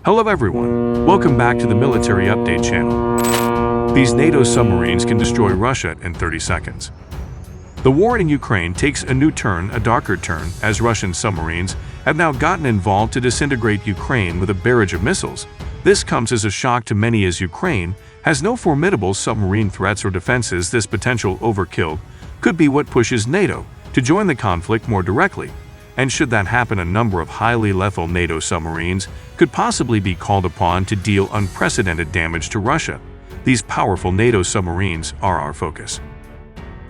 Hello everyone, welcome back to the Military Update channel. These NATO submarines can destroy Russia in 30 seconds. The war in Ukraine takes a new turn, a darker turn, as Russian submarines have now gotten involved to disintegrate Ukraine with a barrage of missiles. This comes as a shock to many as Ukraine has no formidable submarine threats or defenses. This potential overkill could be what pushes NATO to join the conflict more directly. And should that happen, a number of highly lethal NATO submarines could possibly be called upon to deal unprecedented damage to Russia. These powerful NATO submarines are our focus.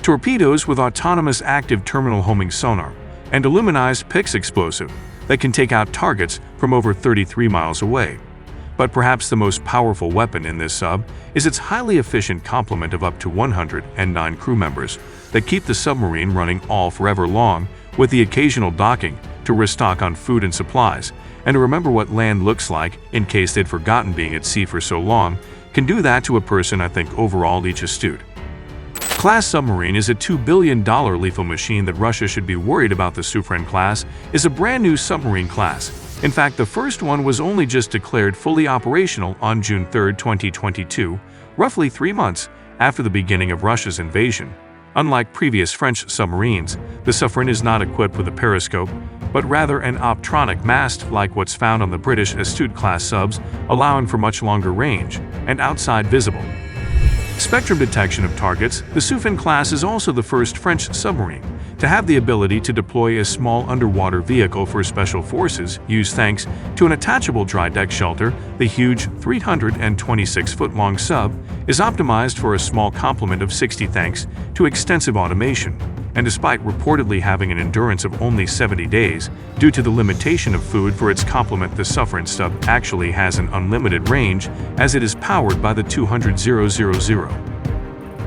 Torpedoes with autonomous active terminal homing sonar and aluminized PIX explosive that can take out targets from over 33 miles away. But perhaps the most powerful weapon in this sub is its highly efficient complement of up to 109 crew members that keep the submarine running all forever long, with the occasional docking to restock on food and supplies, and to remember what land looks like in case they'd forgotten being at sea for so long, can do that to a person. I think overall each astute class submarine is a $2 billion lethal machine that Russia should be worried about. The Suffrin class is a brand new submarine class. In fact, the first one was only just declared fully operational on June 3, 2022, roughly 3 months after the beginning of Russia's invasion. Unlike previous French submarines, the Suffrin is not equipped with a periscope, but rather an optronic mast like what's found on the British Astute class subs, allowing for much longer range and outside visible spectrum detection of targets. The Suffrin class is also the first French submarine to have the ability to deploy a small underwater vehicle for special forces use thanks to an attachable dry deck shelter. The huge 326-foot-long sub is optimized for a small complement of 60 thanks to extensive automation, and despite reportedly having an endurance of only 70 days due to the limitation of food for its complement, the Submarine sub actually has an unlimited range as it is powered by the 200,000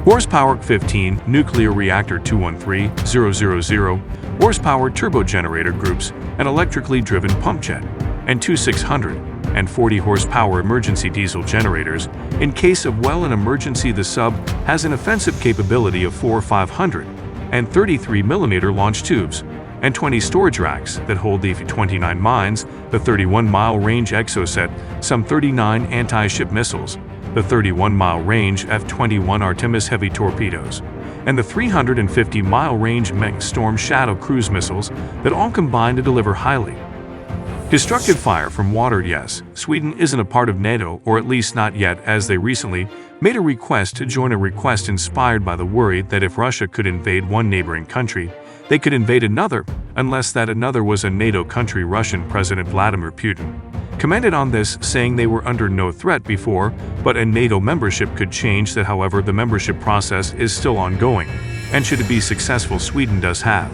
horsepower 15 nuclear reactor 213,000 horsepower turbogenerator groups, an electrically driven pump jet, and two 640 horsepower emergency diesel generators. In case of an emergency, the sub has an offensive capability of 4 533mm launch tubes and 20 storage racks that hold the 29 mines, the 31-mile range Exocet, some 39 anti-ship missiles, the 31-mile range F-21 Artemis heavy torpedoes, and the 350-mile range Mech Storm Shadow cruise missiles that all combine to deliver highly destructive fire from water. Yes, Sweden isn't a part of NATO, or at least not yet, as they recently made a request to join, a request inspired by the worry that if Russia could invade one neighboring country, they could invade another, unless that another was a NATO country. Russian President Vladimir Putin commented on this, saying they were under no threat before, but a NATO membership could change that. However, the membership process is still ongoing, and should it be successful, Sweden does have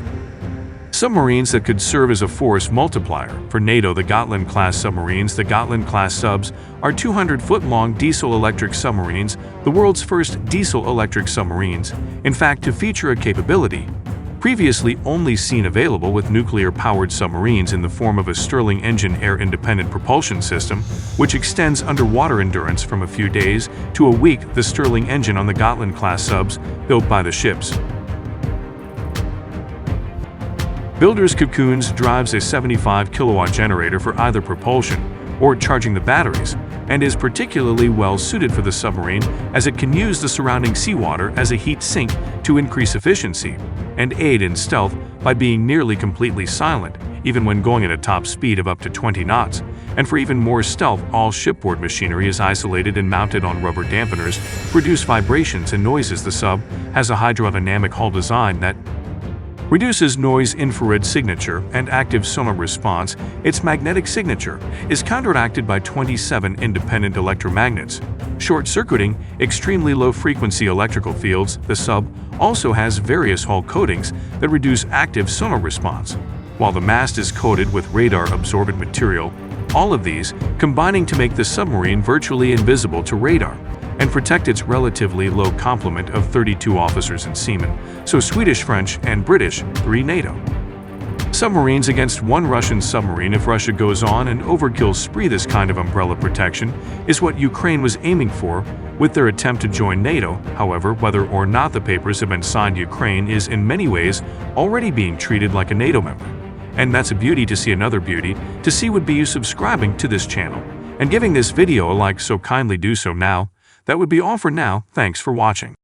submarines that could serve as a force multiplier for NATO. The Gotland-class submarines. The Gotland-class subs are 200-foot-long diesel-electric submarines, the world's first diesel-electric submarines, in fact, to feature a capability previously only seen available with nuclear-powered submarines in the form of a Stirling engine air-independent propulsion system, which extends underwater endurance from a few days to a week. The Stirling engine on the Gotland-class subs, built by the ships builders Cocoons, drives a 75-kilowatt generator for either propulsion or charging the batteries, and is particularly well suited for the submarine as it can use the surrounding seawater as a heat sink to increase efficiency and aid in stealth by being nearly completely silent, even when going at a top speed of up to 20 knots. And for even more stealth, all shipboard machinery is isolated and mounted on rubber dampeners to reduce vibrations and noises. The sub has a hydrodynamic hull design that reduces noise, infrared signature, and active sonar response. Its magnetic signature is counteracted by 27 independent electromagnets, short-circuiting extremely low-frequency electrical fields. The sub also has various hull coatings that reduce active sonar response, while the mast is coated with radar-absorbent material, all of these combining to make the submarine virtually invisible to radar and protect its relatively low complement of 32 officers and seamen, so Swedish, French, and British, 3 NATO submarines against 1 Russian submarine. If Russia goes on an overkill spree, this kind of umbrella protection is what Ukraine was aiming for with their attempt to join NATO. However, whether or not the papers have been signed, Ukraine is in many ways already being treated like a NATO member. And that's a beauty to see. Another beauty to see would be you subscribing to this channel and giving this video a like, so kindly do so now. That would be all for now. Thanks for watching.